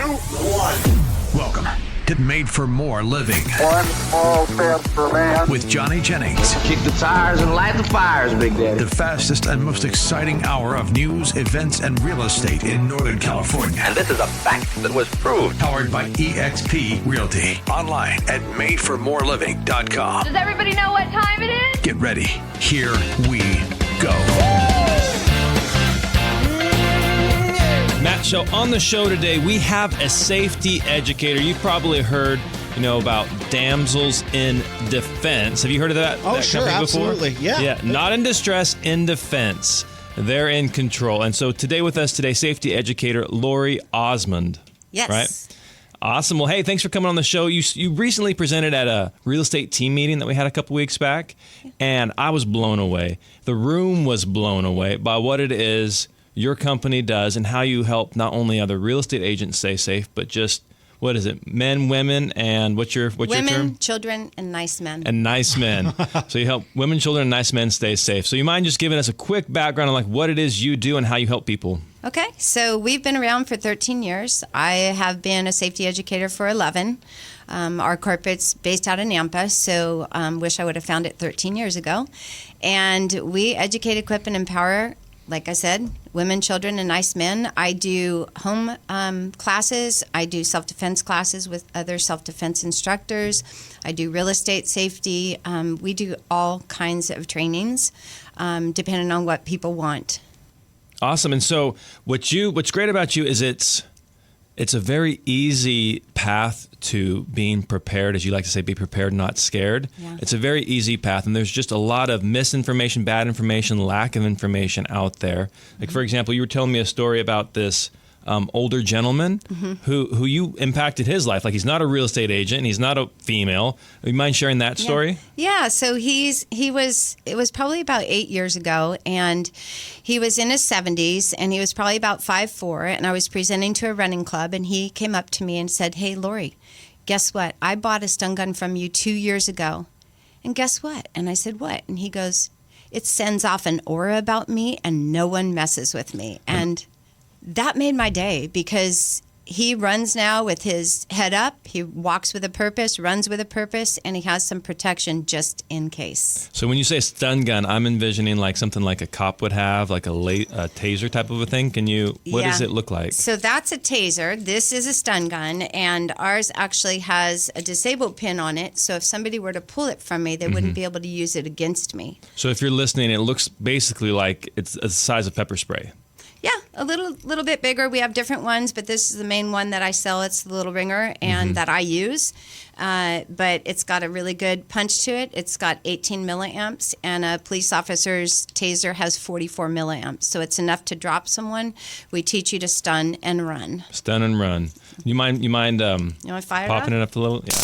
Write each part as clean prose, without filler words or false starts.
1. Welcome to Made for More Living. One small step for man. With Johnny Jennings. Kick the tires and light the fires, Big Daddy. The fastest and most exciting hour of news, events, and real estate in Northern California. And this is a fact that was proved. Powered by EXP Realty. Online at madeformoreliving.com. Does everybody know what time it is? Get ready. Here we go. Matt, so on the show today, we have a safety educator. You've probably heard, about Damsels in Defense. Have you heard of that? Oh, that sure, company before? absolutely. Yeah. Yeah, not in distress, in defense. They're in control. And so today with us safety educator Lori Osmond. Yes. Right? Awesome. Well, hey, thanks for coming on the show. You recently presented at a real estate team meeting that we had a couple weeks back, and I was blown away. The room was blown away by what it is your company does and how you help not only other real estate agents stay safe, but just, what is it, men, women, and what's your term? Women, children, and nice men. And nice men. So you help women, children, and nice men stay safe. So you mind just giving us a quick background on what it is you do and how you help people? Okay, so we've been around for 13 years. I have been a safety educator for 11. Our corporate's based out in Nampa, so wish I would have found it 13 years ago. And we educate, equip, and empower, like I said, women, children, and nice men. I do home classes. I do self-defense classes with other self-defense instructors. I do real estate safety. We do all kinds of trainings, depending on what people want. Awesome. And so what's great about you is it's a very easy path to being prepared, as you like to say, be prepared, not scared. Yeah. It's a very easy path, and there's just a lot of misinformation, bad information, lack of information out there. Like, for example, you were telling me a story about this older gentleman who you impacted his life. Like, he's not a real estate agent, and he's not a female. You mind sharing that story? Yeah. So it was probably about 8 years ago, and he was in his 70s, and he was probably about 5'4", and I was presenting to a running club, and he came up to me and said, "Hey, Lori, guess what? I bought a stun gun from you 2 years ago." And guess what? And I said, "What?" And he goes, "It sends off an aura about me, and no one messes with me." And that made my day, because he runs now with his head up. He walks with a purpose, runs with a purpose, and he has some protection just in case. So when you say stun gun, I'm envisioning like something like a cop would have, like a taser type of a thing. What does it look like? So that's a taser. This is a stun gun, and ours actually has a disabled pin on it. So if somebody were to pull it from me, they wouldn't be able to use it against me. So if you're listening, it looks basically like it's the size of pepper spray. Yeah, a little bit bigger. We have different ones, but this is the main one that I sell. It's the little ringer, and that I use. But it's got a really good punch to it. It's got 18 milliamps, and a police officer's taser has 44 milliamps. So it's enough to drop someone. We teach you to stun and run. Stun and run. You mind you want to fire popping it up a little? Yeah.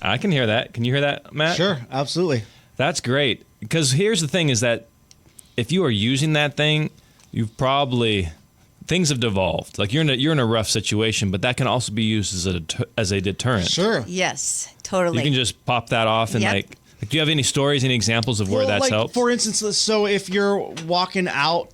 I can hear that. Can you hear that, Matt? Sure, absolutely. That's great. Because here's the thing is that if you are using that thing, things have devolved. Like you're in a rough situation, but that can also be used as a deterrent. Sure. Yes, totally. You can just pop that off and do you have any stories, any examples of where that's helped? For instance, so if you're walking out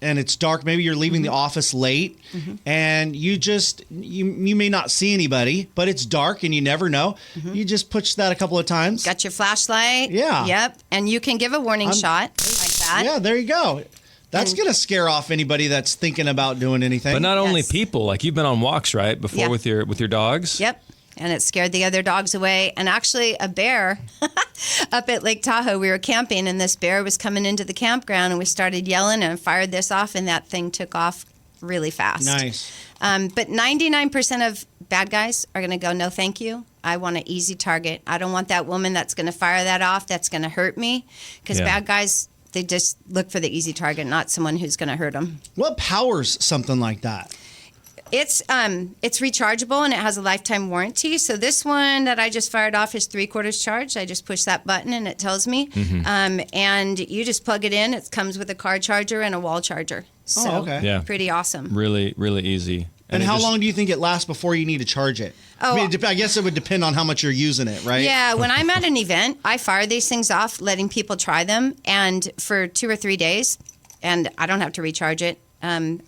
and it's dark, maybe you're leaving the office late, and you may not see anybody, but it's dark and you never know. You just push that a couple of times. Got your flashlight. Yeah. Yep. And you can give a warning shot like that. Yeah, there you go. That's going to scare off anybody that's thinking about doing anything. But not only people, like you've been on walks, right, before with your dogs? Yep. And it scared the other dogs away. And actually a bear up at Lake Tahoe, we were camping, and this bear was coming into the campground, and we started yelling and fired this off, and that thing took off really fast. Nice. But 99% of bad guys are going to go, "No, thank you. I want an easy target. I don't want that woman that's going to fire that off. That's going to hurt me." Because bad guys, they just look for the easy target, not someone who's going to hurt them. What powers something like that? It's rechargeable, and it has a lifetime warranty. So this one that I just fired off is 3/4 charged. I just push that button and it tells me. And you just plug it in. It comes with a car charger and a wall charger. So pretty awesome. Really, really easy. And how long do you think it lasts before you need to charge it? Oh, I mean, I guess it would depend on how much you're using it, right? Yeah, when I'm at an event, I fire these things off, letting people try them, and for 2 or 3 days, and I don't have to recharge it.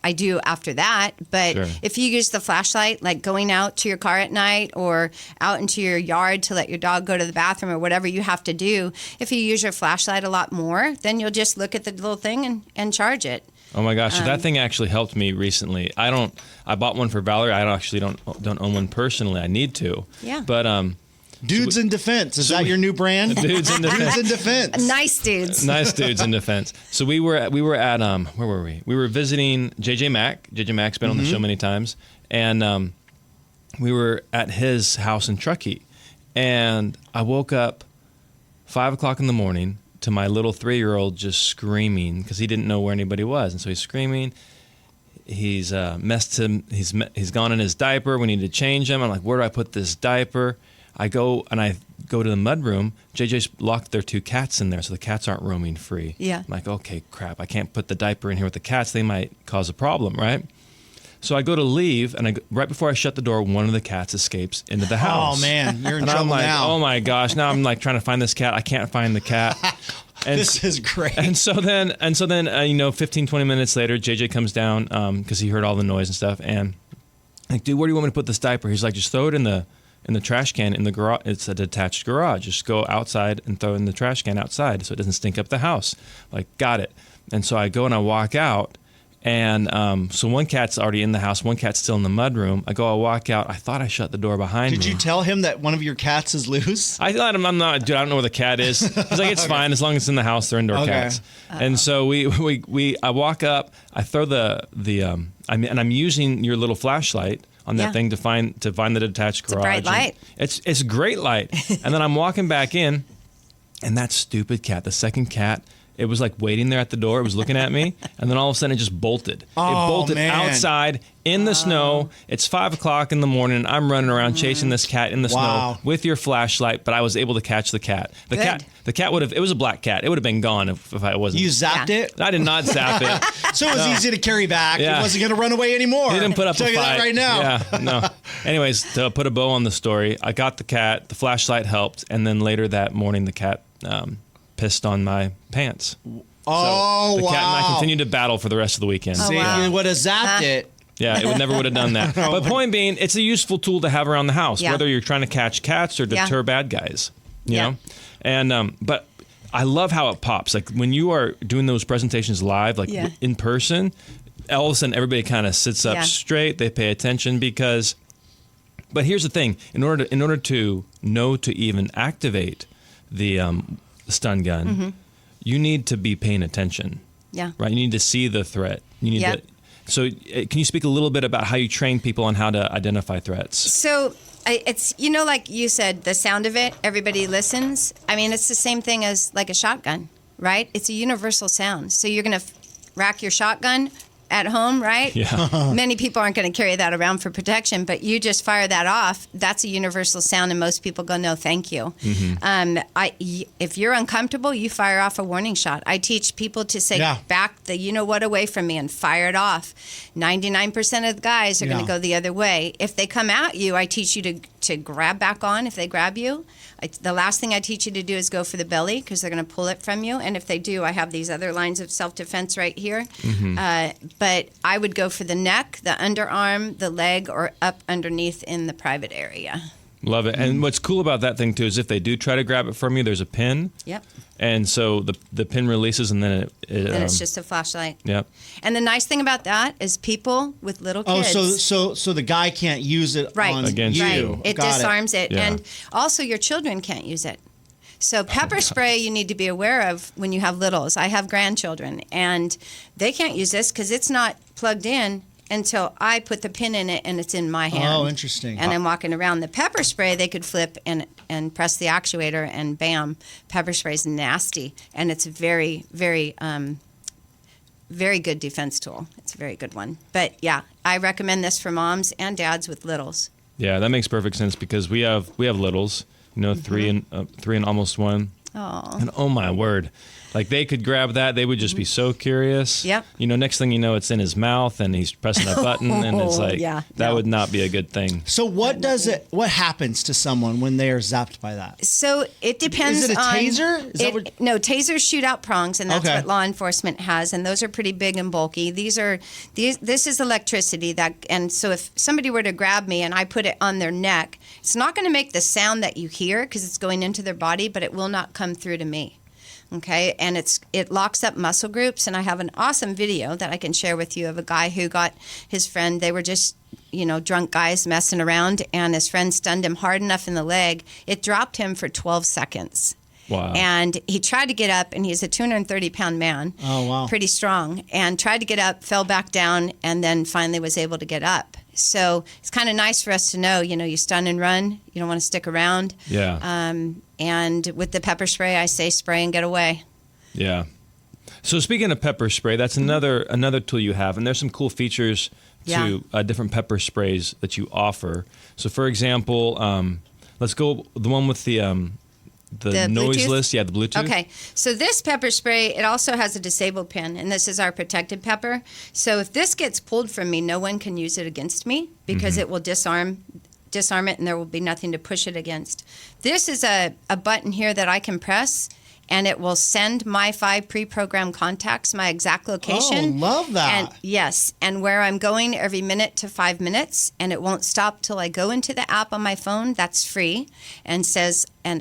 I do after that. But Sure. if you use the flashlight, like going out to your car at night or out into your yard to let your dog go to the bathroom or whatever you have to do, if you use your flashlight a lot more, then you'll just look at the little thing and charge it. Oh my gosh, so that thing actually helped me recently. I bought one for Valerie. I don't own one personally. I need to. Yeah. But Dudes in Defense. Is that your new brand? Dudes in Defense. Dudes in Defense. Nice dudes. Nice dudes in defense. So we were at where were we? We were visiting JJ Mack. JJ Mack's been on the show many times, and we were at his house in Truckee, and I woke up 5 o'clock in the morning to my little 3-year-old just screaming because he didn't know where anybody was, and so he's screaming. He's messed him. He's gone in his diaper. We need to change him. I'm like, where do I put this diaper? I go to the mudroom. JJ's locked their 2 cats in there, so the cats aren't roaming free. Yeah. I'm like, okay, crap. I can't put the diaper in here with the cats. They might cause a problem, right? So I go to leave, and right before I shut the door, one of the cats escapes into the house. Oh, man. You're in And trouble I'm like, now. oh my gosh. Now I'm like trying to find this cat. I can't find the cat. And This is great. And so then, 15, 20 minutes later, JJ comes down because he heard all the noise and stuff. And like, dude, where do you want me to put this diaper? He's like, just throw it in the trash can in the garage. It's a detached garage. Just go outside and throw it in the trash can outside so it doesn't stink up the house. Like, got it. And so I go and I walk out. And so one cat's already in the house. One cat's still in the mudroom. I walk out. I thought I shut the door behind me. Did you tell him that one of your cats is loose? I thought I'm not, dude. I don't know where the cat is. He's like, it's fine as long as it's in the house. They're indoor cats. And so I walk up. I throw I'm using your little flashlight on that thing to find the detached garage. It's a bright light. It's a great light. And then I'm walking back in, and that stupid cat, the second cat. It was like waiting there at the door. It was looking at me, and then all of a sudden it just bolted. It bolted man. outside in the snow. It's 5 o'clock in the morning. I'm running around chasing this cat in the snow with your flashlight, but I was able to catch the cat. The cat would have. It was a black cat. It would have been gone if I wasn't. You zapped it? I did not zap it. So it was easy to carry back. Yeah. It wasn't going to run away anymore. He didn't put up Tell a you fight that right now. Yeah, no. Anyways, to put a bow on the story, I got the cat. The flashlight helped, and then later that morning, the cat pissed on my pants. Oh, so the cat and I wow. continued to battle for the rest of the weekend. See, if you would have zapped it. Yeah, it never would have done that. But point being, it's a useful tool to have around the house, Yeah. whether you're trying to catch cats or deter bad guys. You Yeah. know, and but I love how it pops. Like when you are doing those presentations live, like Yeah. in person, all of a sudden everybody kind of sits up Yeah. straight. They pay attention because. But here's the thing: in order to know to even activate the stun gun, you need to be paying attention. Yeah. Right. You need to see the threat. You need Yeah. to. So, can you speak a little bit about how you train people on how to identify threats? So it's, like you said, the sound of it, everybody listens. I mean, it's the same thing as like a shotgun, right? It's a universal sound. So you're going to rack your shotgun at home, right? Yeah. Many people aren't going to carry that around for protection, but you just fire that off. That's a universal sound, and most people go, no, thank you. If you're uncomfortable, you fire off a warning shot. I teach people to say, back the you-know-what away from me and fire it off. 99% of the guys are going to go the other way. If they come at you, I teach you to grab back on if they grab you. The last thing I teach you to do is go for the belly because they're going to pull it from you. And if they do, I have these other lines of self-defense right here. But I would go for the neck, the underarm, the leg, or up underneath in the private area. Love it. And what's cool about that thing, too, is if they do try to grab it from you, there's a pin. Yep. And so the pin releases, and then Then it's just a flashlight. Yep. And the nice thing about that is people with little kids. Oh, so the guy can't use it on Against you. you. It Got disarms it. Yeah. And also your children can't use it. So pepper spray you need to be aware of when you have littles. I have grandchildren, and they can't use this because it's not plugged in until I put the pin in it and it's in my hand. Oh, interesting. And I'm walking around. The pepper spray, they could flip and press the actuator, and bam, pepper spray is nasty. And it's a very, very, very good defense tool. It's a very good one. But yeah, I recommend this for moms and dads with littles. Yeah, that makes perfect sense because we have littles, 3 and almost 1. Oh. And oh my word, Like they could grab that, they would just be so curious. Yep. Next thing you know, it's in his mouth and he's pressing a button, and it's like that would not be a good thing. So what happens to someone when they are zapped by that? So it depends. Is it a on, taser? No, tasers shoot out prongs, and that's Okay. what law enforcement has, and those are pretty big and bulky. This is electricity and so if somebody were to grab me and I put it on their neck, it's not going to make the sound that you hear because it's going into their body, but it will not come through to me. Okay, and it locks up muscle groups, and I have an awesome video that I can share with you of a guy who got his friend. They were just drunk guys messing around, and his friend stunned him hard enough in the leg, it dropped him for 12 seconds. Wow. And he tried to get up, and he's a 230-pound man. Oh, wow. Pretty strong. And tried to get up, fell back down, and then finally was able to get up. So it's kind of nice for us to know, you stun and run. You don't want to stick around. Yeah. And with the pepper spray, I say spray and get away. Yeah. So speaking of pepper spray, that's another tool you have, and there's some cool features to different pepper sprays that you offer. So for example, let's go the one with the noiseless, Bluetooth? the Bluetooth. Okay, so this pepper spray, it also has a disabled pin, and this is our protected pepper. So if this gets pulled from me, no one can use it against me because it will disarm it, and there will be nothing to push it against. This is a button here that I can press, and it will send my 5 pre-programmed contacts my exact location. Oh, love that. And yes, and where I'm going every minute to 5 minutes, and it won't stop till I go into the app on my phone. That's free, and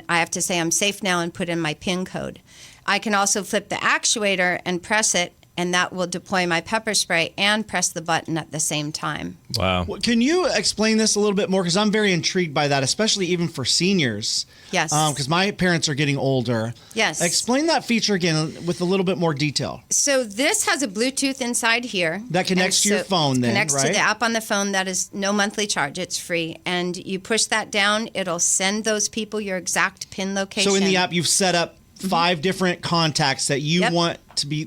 I have to say I'm safe now and put in my PIN code. I can also flip the actuator and press it, and that will deploy my pepper spray and press the button at the same time. Wow. Well, can you explain this a little bit more? Because I'm very intrigued by that, especially even for seniors. Yes. Because my parents are getting older. Yes. Explain that feature again with a little bit more detail. So this has a Bluetooth inside here. That connects to your phone then, connects right? to the app on the phone. That is no monthly charge. It's free. And you push that down, it'll send those people your exact PIN location. So in the app, you've set up 5 different contacts that you want to be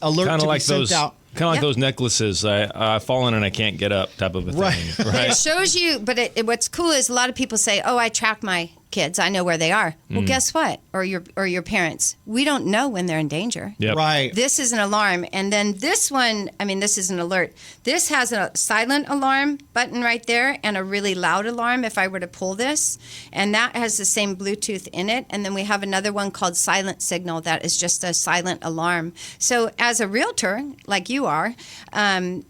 alert Kind to of like be sent those, out. kind of like those necklaces. I've fallen and I can't get up type of a thing. Right. It shows you, but what's cool is a lot of people say, "Oh, I track my kids. I know where they are." Well, guess what? Or your parents. We don't know when they're in danger. Yep. Right. This is an alarm. And then this one, this is an alert. This has a silent alarm button right there and a really loud alarm if I were to pull this. And that has the same Bluetooth in it. And then we have another one called Silent Signal that is just a silent alarm. So as a realtor, like you are,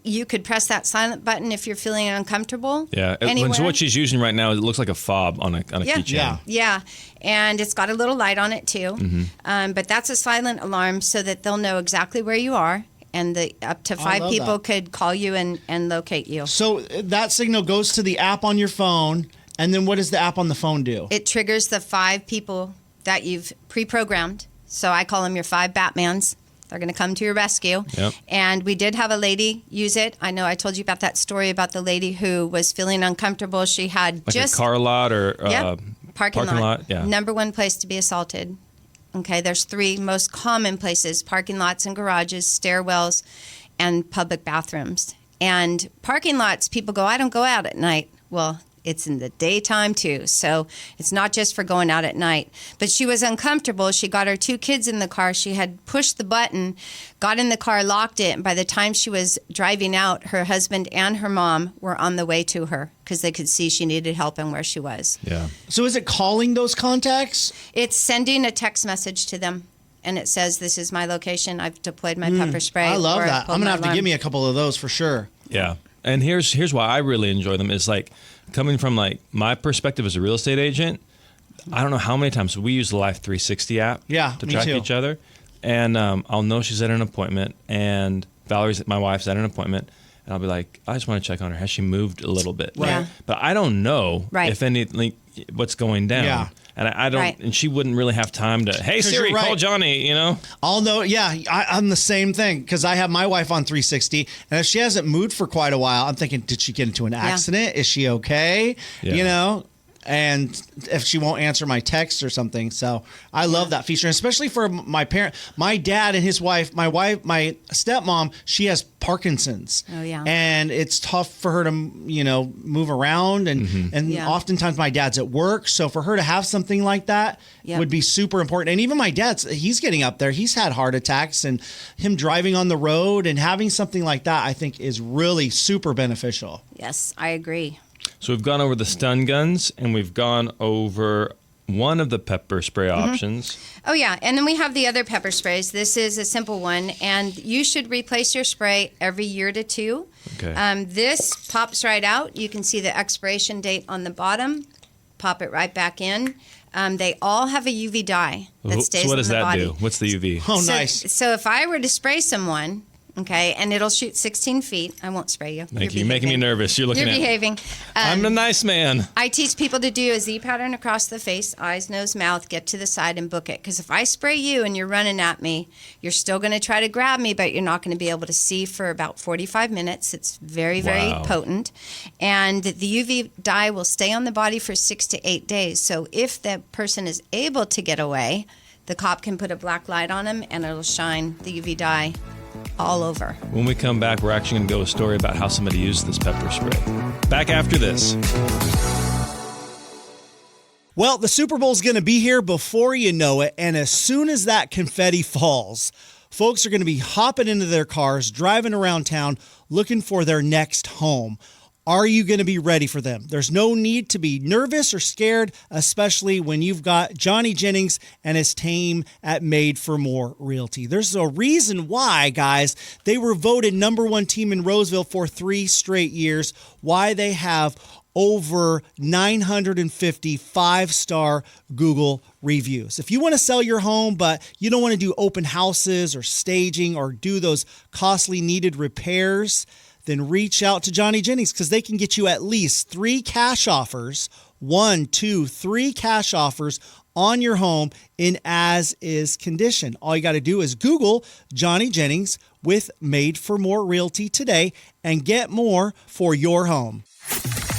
you could press that silent button if you're feeling uncomfortable. Yeah. Anywhere. So what she's using right now, it looks like a fob on a keychain. Yeah. Yeah, and it's got a little light on it too. Mm-hmm. But that's a silent alarm so that they'll know exactly where you are, and up to 5 love people that. could call you and locate you. So that signal goes to the app on your phone, and then what does the app on the phone do? It triggers the 5 people that you've pre-programmed. So I call them your 5 Batmans. They're going to come to your rescue. Yep. And we did have a lady use it. I know I told you about that story about the lady who was feeling uncomfortable. She had Like just a car lot or parking lot. Yeah. Number 1 place to be assaulted. Okay, there's 3 most common places: parking lots and garages, stairwells, and public bathrooms. And parking lots, people go, "I don't go out at night." Well, it's in the daytime too, so it's not just for going out at night. But she was uncomfortable. She got her 2 kids in the car. She had pushed the button, got in the car, locked it, and by the time she was driving out, her husband and her mom were on the way to her because they could see she needed help and where she was. Yeah. So is it calling those contacts? It's sending a text message to them, and it says, "This is my location. I've deployed my pepper spray." I love or that. pulled I'm going to my have to alarm. give me a couple of those for sure. Yeah. And here's why I really enjoy them is like coming from like my perspective as a real estate agent. I don't know how many times we use the Life 360 app to me track too. each other. And I'll know she's at an appointment and my wife's at an appointment. And I'll be like, I just want to check on her. Has she moved a little bit? Right. Yeah. But I don't know Right. if what's going down. Yeah. And I don't, Right. and she wouldn't really have time to, "Hey 'Cause Siri, you're right. call Johnny," I'll know. Yeah, I'm the same thing because I have my wife on 360, and if she hasn't moved for quite a while, I'm thinking, did she get into an accident? Is she okay? Yeah. and if she won't answer my text or something. So I love that feature, especially for my dad and his wife. My stepmom, she has Parkinson's. Oh, yeah. And it's tough for her to, move around. And oftentimes my dad's at work. So for her to have something like that would be super important. And even my dad's, he's getting up there. He's had heart attacks, and him driving on the road and having something like that, I think is really super beneficial. Yes, I agree. So we've gone over the stun guns, and we've gone over one of the pepper spray options. Oh, yeah. And then we have the other pepper sprays. This is a simple one, and you should replace your spray every year to 2. Okay. This pops right out. You can see the expiration date on the bottom. Pop it right back in. They all have a UV dye that stays so what in does the that body. do? What's the UV? Oh, nice. So if I were to spray someone, okay, and it'll shoot 16 feet. I won't spray you. Thank you. You're making me nervous. You're behaving. I'm a nice man. I teach people to do a Z pattern across the face, eyes, nose, mouth, get to the side and book it. Because if I spray you and you're running at me, you're still going to try to grab me, but you're not going to be able to see for about 45 minutes. It's very, very potent. And the UV dye will stay on the body for 6 to 8 days. So if the person is able to get away, the cop can put a black light on them and it'll shine the UV dye all over. When we come back, we're actually going to go a story about how somebody used this pepper spray. Back after this. Well, the Super Bowl's going to be here before you know it, and as soon as that confetti falls, folks are going to be hopping into their cars, driving around town, looking for their next home. Are you going to be ready for them? There's no need to be nervous or scared, especially when you've got Johnny Jennings and his team at Made for More Realty. There's a reason why, guys, they were voted #1 team in Roseville for 3 straight years, why they have over 950 5-star Google reviews. If you want to sell your home, but you don't want to do open houses or staging or do those costly needed repairs, then reach out to Johnny Jennings, because they can get you at least 3 cash offers, 1, 2, 3 cash offers on your home in as-is condition. All you got to do is Google Johnny Jennings with Made for More Realty today and get more for your home.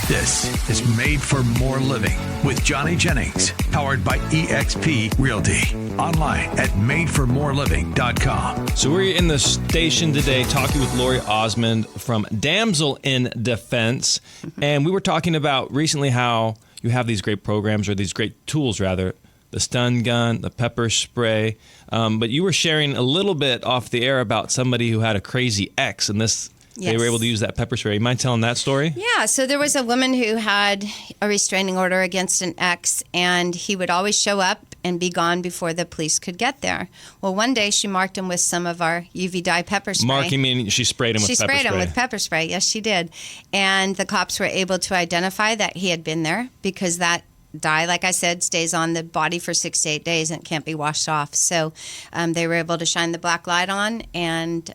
This is Made for More Living with Johnny Jennings, powered by eXp Realty. Online at madeformoreliving.com. So we're in the station today talking with Lori Osmond from Damsel in Defense. And we were talking about recently how you have these great programs, or these great tools rather, the stun gun, the pepper spray. But you were sharing a little bit off the air about somebody who had a crazy ex, and this... They were able to use that pepper spray. You mind telling that story? Yeah, so there was a woman who had a restraining order against an ex, and he would always show up and be gone before the police could get there. Well, one day she marked him with some of our UV dye pepper spray. Marking meaning she sprayed him with pepper spray? She sprayed him with pepper spray. Yes, she did. And the cops were able to identify that he had been there, because that dye, like I said, stays on the body for 6 to 8 days and can't be washed off. So they were able to shine the black light on, and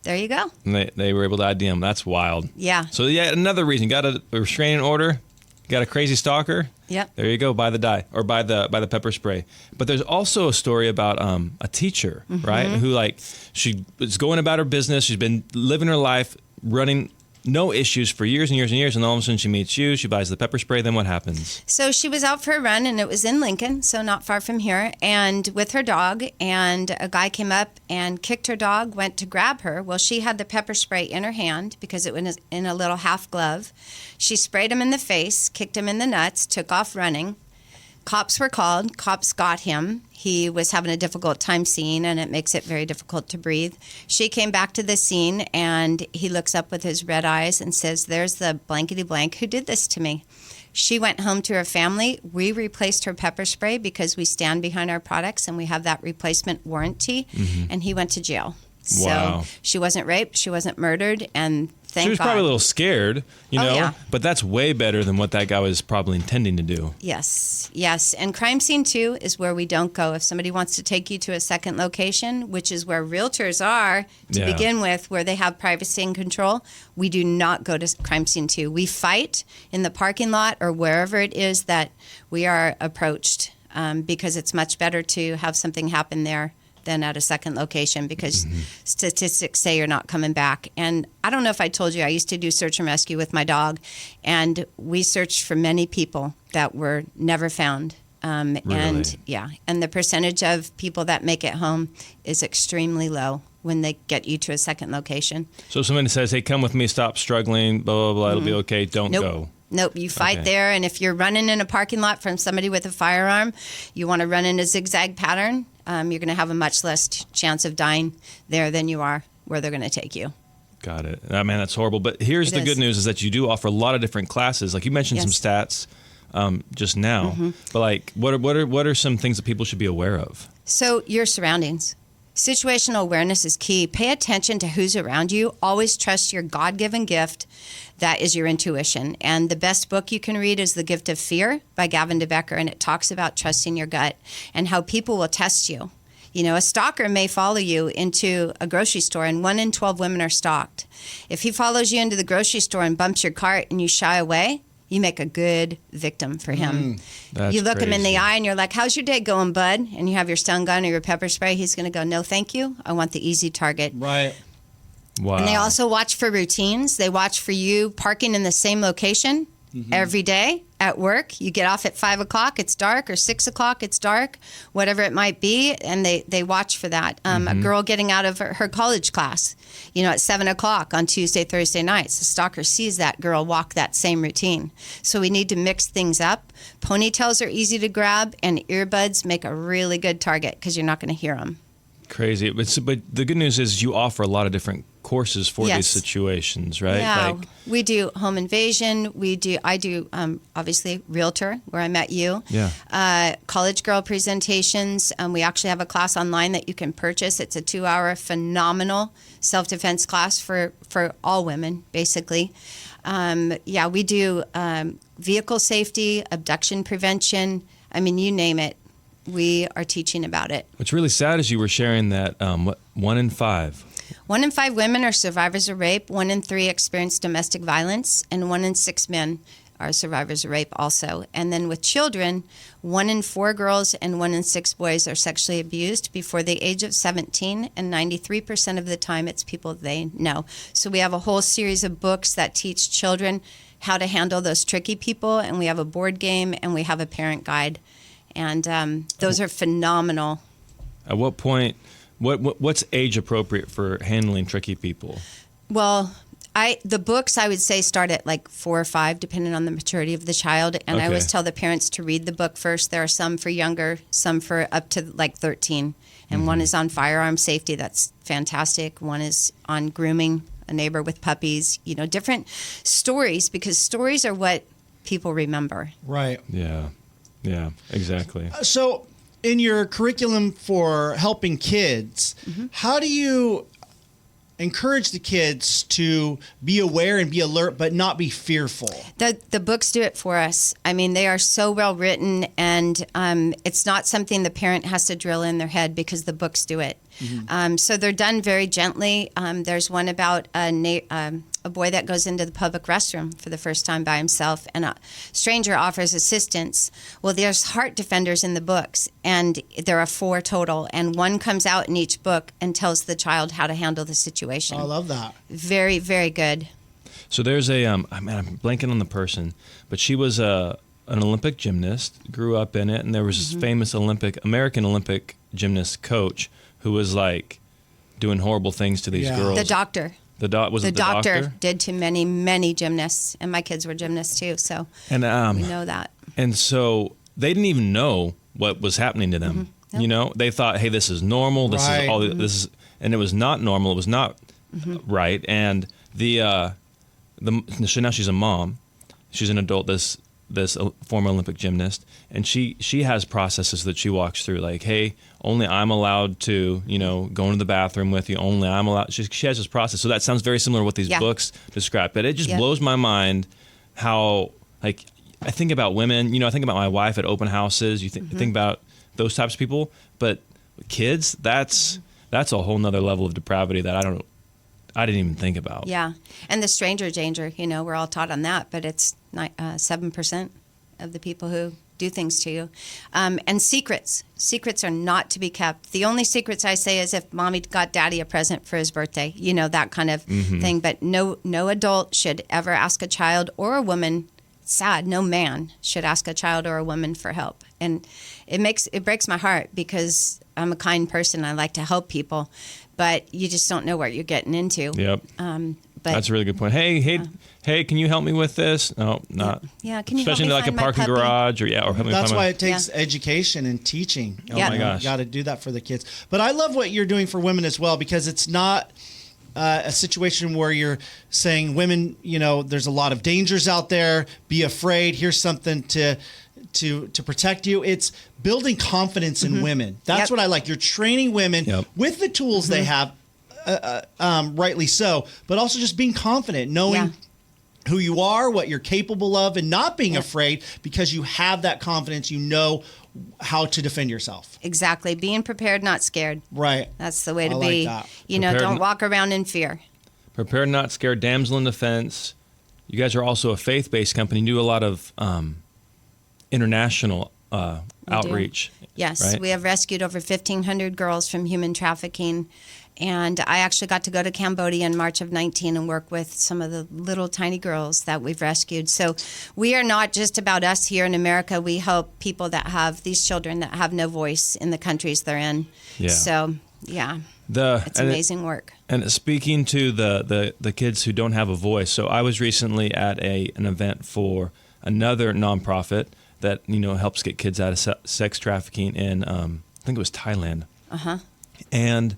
there you go. And they were able to ID him. That's wild. Yeah. So yeah, another reason. Got a restraining order. Got a crazy stalker. Yep. There you go. Buy the dye, or buy the pepper spray. But there's also a story about a teacher, right? Who, like, she was going about her business. She's been living her life, running no issues for years and years and years, and all of a sudden she meets you, she buys the pepper spray, then what happens? So she was out for a run, and it was in Lincoln, so not far from here, and with her dog, and a guy came up and kicked her dog, went to grab her. Well, she had the pepper spray in her hand because it was in a little half glove. She sprayed him in the face, kicked him in the nuts, took off running. Cops were called. Cops got him. He was having a difficult time seeing, and it makes it very difficult to breathe. She came back to the scene, and he looks up with his red eyes and says, "There's the blankety blank who did this to me." She went home to her family. We replaced her pepper spray because we stand behind our products, and we have that replacement warranty, and he went to jail. Wow. So she wasn't raped, she wasn't murdered, and thank God. She was probably a little scared, you know, yeah. But that's way better than what that guy was probably intending to do. Yes, yes. And crime scene 2 is where we don't go. If somebody wants to take you to a second location, which is where realtors are to begin with, where they have privacy and control, we do not go to crime scene 2. We fight in the parking lot or wherever it is that we are approached, because it's much better to have something happen there than at a second location because statistics say you're not coming back. And I don't know if I told you, I used to do search and rescue with my dog, and we searched for many people that were never found. And the percentage of people that make it home is extremely low when they get you to a second location. So if somebody says, hey, come with me, stop struggling, blah, blah, blah, it'll be okay, don't go. Nope, you fight there, and if you're running in a parking lot from somebody with a firearm, you want to run in a zigzag pattern, you're going to have a much less chance of dying there than you are where they're going to take you. Got it. Man, that's horrible. But here's the good news is that you do offer a lot of different classes. Like you mentioned some stats just now, but like what are some things that people should be aware of? So your surroundings. Situational awareness is key. Pay attention to who's around you. Always trust your God-given gift. That is your intuition. And the best book you can read is The Gift of Fear by Gavin DeBecker, and it talks about trusting your gut and how people will test you. You know, a stalker may follow you into a grocery store, and 1 in 12 women are stalked. If he follows you into the grocery store and bumps your cart and you shy away, you make a good victim for him. You look him in the eye and you're like, how's your day going, bud? And you have your stun gun or your pepper spray. He's going to go, no, thank you. I want the easy target. Right. Wow. And they also watch for routines. They watch for you parking in the same location every day at work. You get off at 5 o'clock, it's dark, or 6 o'clock, it's dark, whatever it might be. And they watch for that. A girl getting out of her college class, at 7 o'clock on Tuesday, Thursday nights. The stalker sees that girl walk that same routine. So we need to mix things up. Ponytails are easy to grab, and earbuds make a really good target because you're not going to hear them. Crazy. But the good news is you offer a lot of different courses for these situations, right? Yeah, we do home invasion. I do obviously Realtor, where I met you. Yeah. College girl presentations. We actually have a class online that you can purchase. It's a 2-hour phenomenal self-defense class for all women, basically. We do vehicle safety, abduction prevention. I mean, you name it. We are teaching about it. What's really sad is you were sharing that 1 in 5. 1 in 5 women are survivors of rape. 1 in 3 experience domestic violence, and 1 in 6 men are survivors of rape also. And then with children, 1 in 4 girls and 1 in 6 boys are sexually abused before the age of 17, and 93% of the time it's people they know. So we have a whole series of books that teach children how to handle those tricky people, and we have a board game, and we have a parent guide. And those are phenomenal. At what point, what's age appropriate for handling tricky people? Well, the books I would say start at like 4 or 5, depending on the maturity of the child. And I always tell the parents to read the book first. There are some for younger, some for up to like 13. And one is on firearm safety. That's fantastic. One is on grooming a neighbor with puppies. Different stories, because stories are what people remember. Right. Yeah, exactly. So in your curriculum for helping kids, how do you encourage the kids to be aware and be alert, but not be fearful? The books do it for us. I mean, they are so well written, and it's not something the parent has to drill in their head because the books do it. So they're done very gently. There's one about a boy that goes into the public restroom for the first time by himself, and a stranger offers assistance. Well, there's heart defenders in the books, and there are 4 total, and one comes out in each book and tells the child how to handle the situation. I love that. Very, very good. So there's I'm blanking on the person, but she was an Olympic gymnast, grew up in it, and there was this famous American Olympic gymnast coach who was like doing horrible things to these girls. The doctor. The doctor did to many, many gymnasts, and my kids were gymnasts too, so we know that. And so they didn't even know what was happening to them. Nope. They thought, hey, this is normal. This is all. This is, and it was not normal. It was not right. And so now she's a mom. She's an adult. This former Olympic gymnast, and she has processes that she walks through, like, hey, only I'm allowed to, go into the bathroom with you. Only I'm allowed. She has this process. So that sounds very similar to what these books describe. But it just blows my mind how, like, I think about women. I think about my wife at open houses. You think about those types of people. But kids, that's a whole nother level of depravity that I didn't even think about. Yeah, and the stranger danger. We're all taught on that, but it's 7% of the people who do things to you. And secrets are not to be kept. The only secrets I say is if mommy got daddy a present for his birthday, that kind of thing. But no adult should ever ask a child or a woman, sad, no man should ask a child or a woman for help. And it breaks my heart because I'm a kind person. I like to help people, but you just don't know what you're getting into. Yep. But that's a really good point. Hey, can you help me with this? No, not. Yeah, can you especially help me like a find my parking puppy? garage or help me That's find why my, it takes education and teaching. Oh my gosh. You got to do that for the kids. But I love what you're doing for women as well, because it's not a situation where you're saying women, there's a lot of dangers out there. Be afraid. Here's something to protect you. It's building confidence in women. That's what I like. You're training women with the tools they have, rightly so, but also just being confident, knowing who you are, what you're capable of, and not being afraid because you have that confidence. You know how to defend yourself. Exactly. Being prepared, not scared. Right. That's the way to I be. like that. Prepared Don't walk around in fear. Prepared, not scared, damsel in defense. You guys are also a faith-based company. You do a lot of international outreach. Yes, right? we have rescued over 1,500 girls from human trafficking. And I actually got to go to Cambodia in March of 19 and work with some of the little tiny girls that we've rescued. So we are not just about us here in America. We help people that have these children that have no voice in the countries they're in. Yeah. So, it's amazing work. And speaking to the kids who don't have a voice, so I was recently at an event for another nonprofit that helps get kids out of sex trafficking in I think it was Thailand. And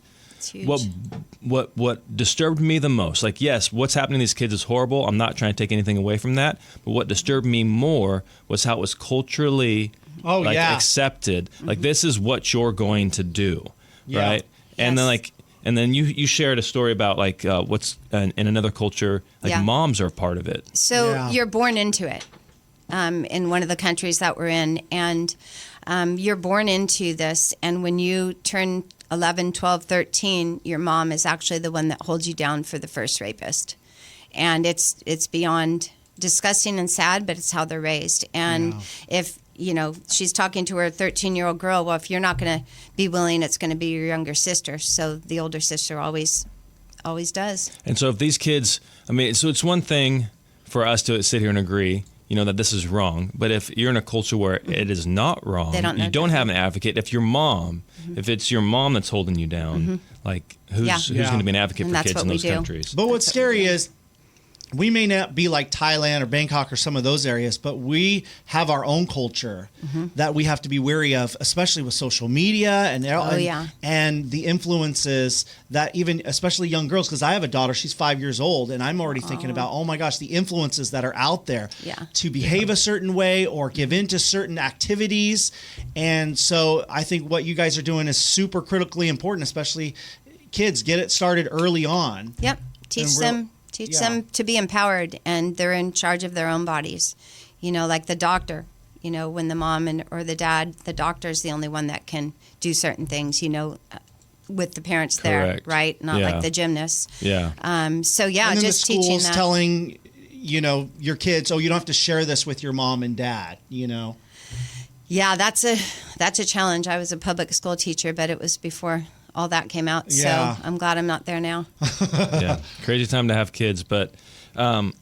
what disturbed me the most, like, yes, what's happening to these kids is horrible. I'm not trying to take anything away from that, but what disturbed me more was how it was culturally accepted. Like, this is what you're going to do, right? And then you shared a story about what's in another culture, moms are a part of it. So you're born into it. In one of the countries that we're in, and you're born into this, and when you turn 11, 12, 13, your mom is actually the one that holds you down for the first rapist. And it's beyond disgusting and sad, but it's how they're raised. And if she's talking to her 13-year-old girl, well, if you're not going to be willing, it's going to be your younger sister. So the older sister always does. And so if these kids, so it's one thing for us to sit here and agree that this is wrong. But if you're in a culture where it is not wrong, you don't have an advocate. If your mom, if it's your mom that's holding you down, who's going to be an advocate for kids in those countries? But what's scary is we may not be like Thailand or Bangkok or some of those areas, but we have our own culture that we have to be wary of, especially with social media and the influences that even, especially young girls, because I have a daughter, she's 5 years old, and I'm already thinking about, oh my gosh, the influences that are out there to behave a certain way or give into certain activities. And so I think what you guys are doing is super critically important, especially kids. Get it started early on. Yep. Teach them to be empowered, and they're in charge of their own bodies. Like the doctor, when the mom or the dad, the doctor's the only one that can do certain things, with the parents there, right? Not like the gymnast. Yeah. And then just the teaching schools that. telling, your kids, you don't have to share this with your mom and dad, Yeah, that's a challenge. I was a public school teacher, but it was before all that came out. Yeah. So I'm glad I'm not there now. Yeah, crazy time to have kids. But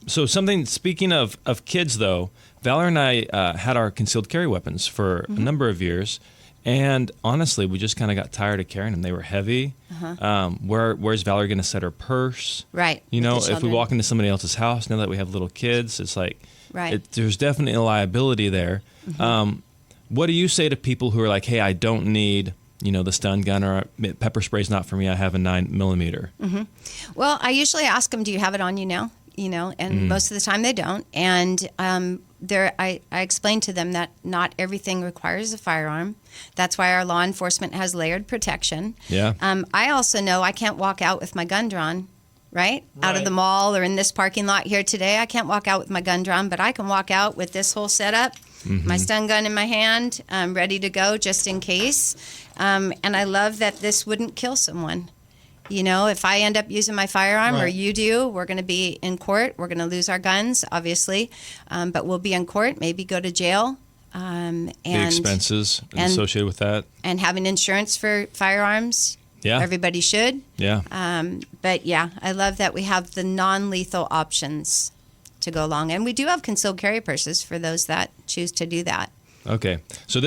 speaking of kids, though, Valor and I had our concealed carry weapons for a number of years. And honestly, we just kind of got tired of carrying them. They were heavy. Where's Valor going to set her purse? Right. If we walk into somebody else's house, now that we have little kids, it's like, there's definitely a liability there. What do you say to people who are like, hey, I don't need the stun gun, or pepper spray's not for me, I have a 9mm? Well, I usually ask them, do you have it on you now? And most of the time they don't. And I explain to them that not everything requires a firearm. That's why our law enforcement has layered protection. Yeah. I also know I can't walk out with my gun drawn, right? Out of the mall or in this parking lot here today. I can't walk out with my gun drawn, but I can walk out with this whole setup, my stun gun in my hand, ready to go just in case. And I love that this wouldn't kill someone. If I end up using my firearm or you do, we're going to be in court. We're going to lose our guns, obviously, but we'll be in court, maybe go to jail. and the expenses associated with that. and having insurance for firearms. Yeah. Everybody should. Yeah. But yeah, I love that we have the non-lethal options to go along. And we do have concealed carry purses for those that choose to do that. Okay. So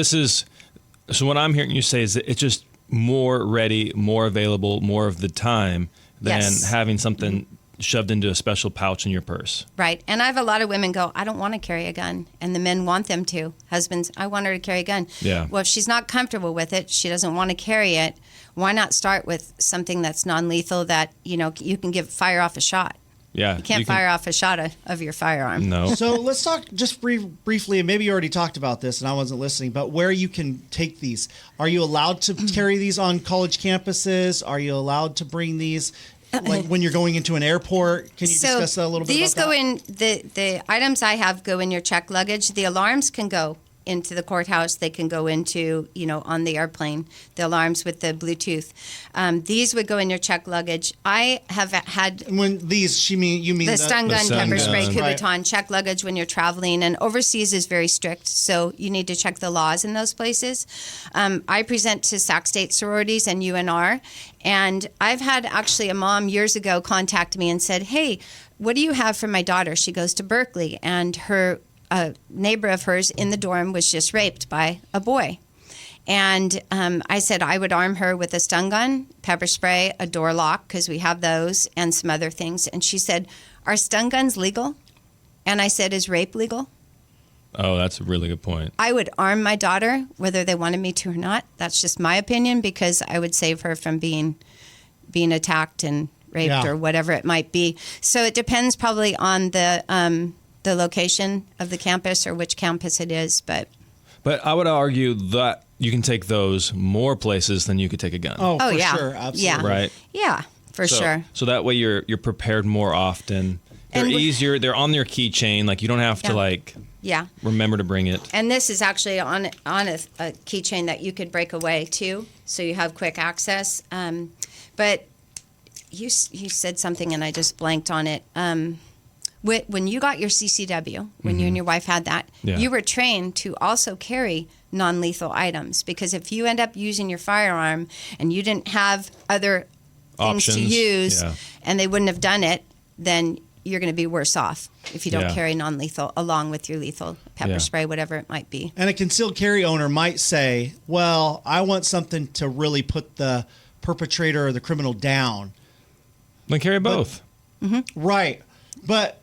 what I'm hearing you say is that it's just more ready, more available, more of the time than Yes. having something shoved into a special pouch in your purse. Right. And I have a lot of women go, I don't want to carry a gun. And the men want them to. Husbands, I want her to carry a gun. Yeah. Well, if she's not comfortable with it, she doesn't want to carry it, why not start with something that's non-lethal that, you can fire off a shot? Yeah. You can't fire off a shot of your firearm. No. So let's talk just briefly, and maybe you already talked about this and I wasn't listening, but where you can take these. Are you allowed to carry these on college campuses? Are you allowed to bring these like when you're going into an airport? Can you discuss that a little bit? These about go that? in, the items I have go in your checked luggage. The alarms can go into the courthouse. They can go into, on the airplane, the alarms with the Bluetooth. These would go in your checked luggage. I have had When these, you mean the stun gun, stun pepper gun. spray, Right. Kubotan, check luggage when you're traveling, and overseas is very strict, so you need to check the laws in those places. I present to Sac State sororities and UNR, and I've had actually a mom years ago contact me and said, hey, what do you have for my daughter? She goes to Berkeley, and her neighbor of hers in the dorm was just raped by a boy. And I said I would arm her with a stun gun, pepper spray, a door lock, because we have those, and some other things. And she said, are stun guns legal? And I said, is rape legal? Oh, that's a really good point. I would arm my daughter, whether they wanted me to or not. That's just my opinion, because I would save her from being attacked and raped Yeah. or whatever it might be. So it depends probably on the location of the campus or which campus it is, but I would argue that you can take those more places than you could take a gun. Oh, for yeah. sure. Absolutely. Yeah. Right. Yeah, for sure. So that way you're prepared more often. They're And easier. They're on their keychain. Like you don't have to Yeah. remember to bring it. And this is actually on a keychain that you could break away too, so you have quick access. But you said something and I just blanked on it. When you got your CCW, when you and your wife had that, Yeah. you were trained to also carry non-lethal items, because if you end up using your firearm and you didn't have other things to Options, use yeah. and they wouldn't have done it, then you're going to be worse off if you don't Yeah. carry non-lethal along with your lethal pepper Yeah. spray, whatever it might be. And a concealed carry owner might say, well, I want something to really put the perpetrator or the criminal down. Then carry both. Right. But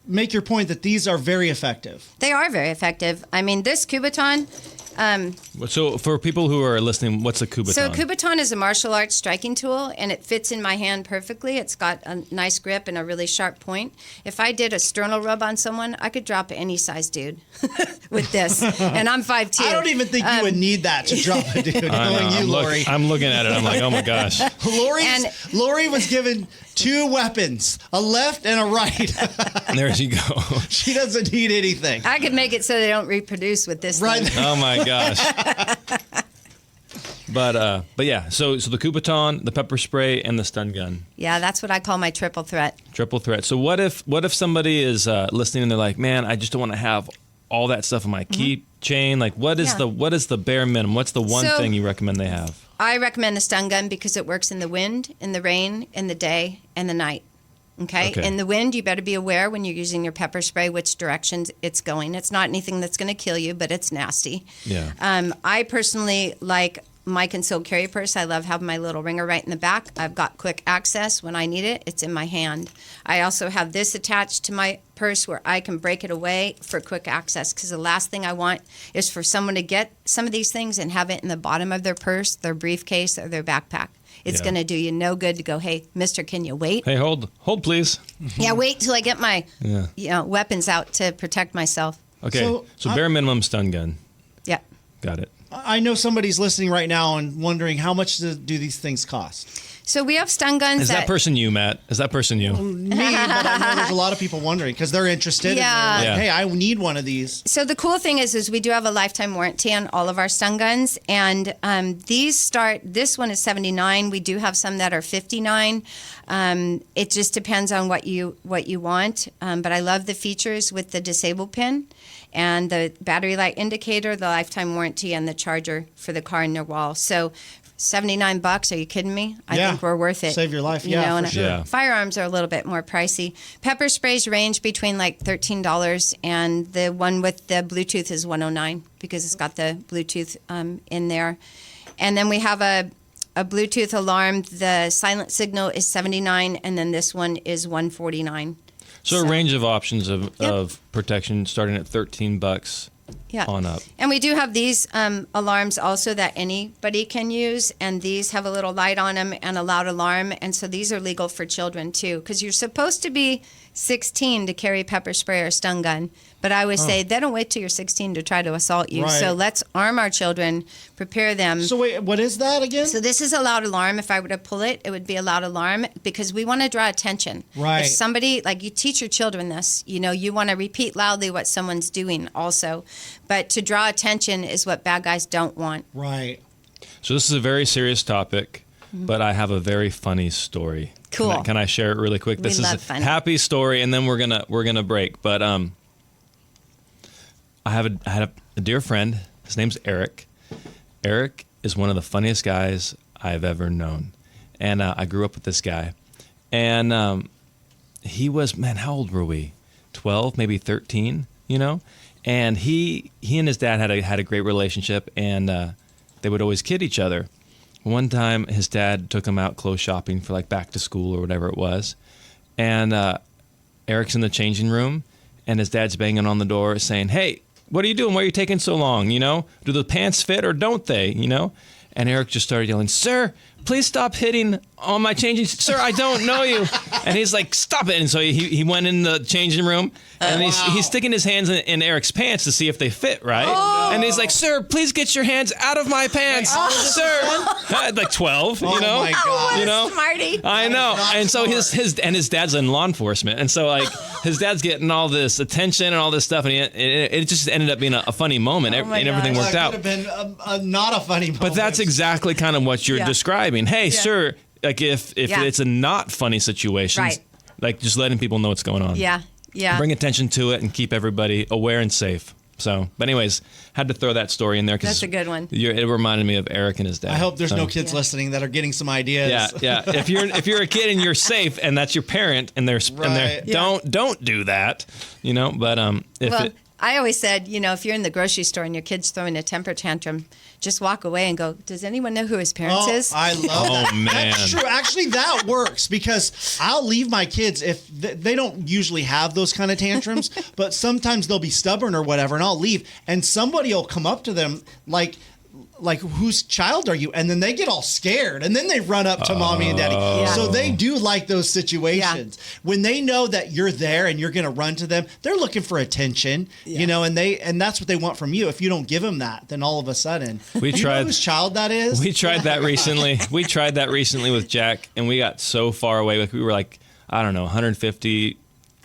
make your point that these are very effective. They are very effective. I mean, this Kubotan. So for people who are listening, what's a Kubotan? So Kubotan is a martial arts striking tool, and it fits in my hand perfectly. It's got a nice grip and a really sharp point. If I did a sternal rub on someone, I could drop any size dude with this, and I'm 5'2". I don't even think you would need that to drop a dude. Knowing you, Lori. I'm looking at it. I'm like, oh my gosh. Lori was given two weapons, a left and a right. There you go. She doesn't need anything. I could make it so they don't reproduce with this Right. thing. Oh my gosh. But yeah, so the Kubotan, the pepper spray, and the stun gun. Yeah, that's what I call my triple threat. Triple threat. So what if somebody is listening and they're like, man, I just don't want to have all that stuff in my keychain. Like, what is the bare minimum? What's the one thing you recommend they have? I recommend the stun gun because it works in the wind, in the rain, in the day, and the night. Okay? In the wind, you better be aware when you're using your pepper spray which directions it's going. It's not anything that's going to kill you, but it's nasty. Yeah. I personally like my concealed carry purse. I love having my little ringer right in the back. I've got quick access when I need it. It's in my hand. I also have this attached to my purse where I can break it away for quick access, because the last thing I want is for someone to get some of these things and have it in the bottom of their purse, their briefcase, or their backpack. It's going to do you no good to go, hey, mister, can you wait? Hey, hold please. Yeah, wait till I get my weapons out to protect myself. Okay, so bare minimum stun gun. Yeah. Got it. I know somebody's listening right now and wondering how much do these things cost? So we have stun guns. Is that person you, Matt? Is that person you? Me, but I know there's a lot of people wondering because they're interested. Yeah. And they're like, Yeah. hey, I need one of these. So the cool thing is we do have a lifetime warranty on all of our stun guns, and these start. This one is $79. We do have some that are $59. It just depends on what you want. But I love the features with the disable pin, and the battery light indicator, the lifetime warranty, and the charger for the car in their wall. So. $79? Are you kidding me? I think we're worth it. Save your life. You Yeah, know, for and sure. Yeah. Firearms are a little bit more pricey. Pepper sprays range between like $13, and the one with the Bluetooth is $109 because it's got the Bluetooth in there. And then we have a Bluetooth alarm. The silent signal is $79, and then this one is $149. So a range of options of protection starting at $13 Yeah. on up. And we do have these alarms also that anybody can use, and these have a little light on them and a loud alarm, and so these are legal for children too, because you're supposed to be 16 to carry pepper spray or stun gun, but I always say they don't wait till you're 16 to try to assault you. Right. So let's arm our children, prepare them. So wait, what is that again? So this is a loud alarm. If I were to pull it, it would be a loud alarm because we want to draw attention. Right. If somebody, like you teach your children this, you want to repeat loudly what someone's doing also. But to draw attention is what bad guys don't want. Right. So this is a very serious topic, but I have a very funny story. Cool. Can I share it really quick? This We is love a fun. happy story, and then we're gonna break. But I had a dear friend. His name's Eric. Eric is one of the funniest guys I've ever known, and I grew up with this guy. And he was, man, how old were we? 12, maybe 13. And he and his dad had a great relationship, and they would always kid each other. One time, his dad took him out clothes shopping for like back to school or whatever it was, and Eric's in the changing room, and his dad's banging on the door saying, "Hey, what are you doing? Why are you taking so long? Do the pants fit or don't they? And Eric just started yelling, "Sir, please stop hitting on my changing. Sir, I don't know you." And he's like, "Stop it!" And so he went in the changing room, and he's sticking his hands in Eric's pants to see if they fit right. And he's like, "Sir, please get your hands out of my pants, sir." Like 12, Oh my God. Smarty. I know. And so his dad's in law enforcement, and so like his dad's getting all this attention and all this stuff, and it just ended up being a funny moment, Oh my and everything gosh. worked That out. could have been not a funny moment. But that's exactly kind of what you're Yeah. describing. Hey, sir, like if Yeah. it's a not funny situation, Right. like just letting people know what's going on. Yeah. Yeah. Bring attention to it and keep everybody aware and safe. So, but anyways, had to throw that story in there because That's a good one. It reminded me of Eric and his dad. I hope there's So, no kids listening that are getting some ideas. Yeah. If you're a kid and you're safe and that's your parent and they're Right. don't do that, But if Well, it, I always said, if you're in the grocery store and your kid's throwing a temper tantrum, just walk away and go, does anyone know who his parents Oh, is? I love that. Oh, man. That's true. Actually, that works because I'll leave my kids if they don't usually have those kind of tantrums, but sometimes they'll be stubborn or whatever, and I'll leave, and somebody will come up to them like whose child are you? And then they get all scared, and then they run up to mommy and daddy. Yeah. So they do like those situations when they know that you're there and you're going to run to them. They're looking for attention, and that's what they want from you. If you don't give them that, then all of a sudden, We you tried- know whose child that is. we tried that recently. With Jack, and we got so far away. Like we were like, I don't know, 150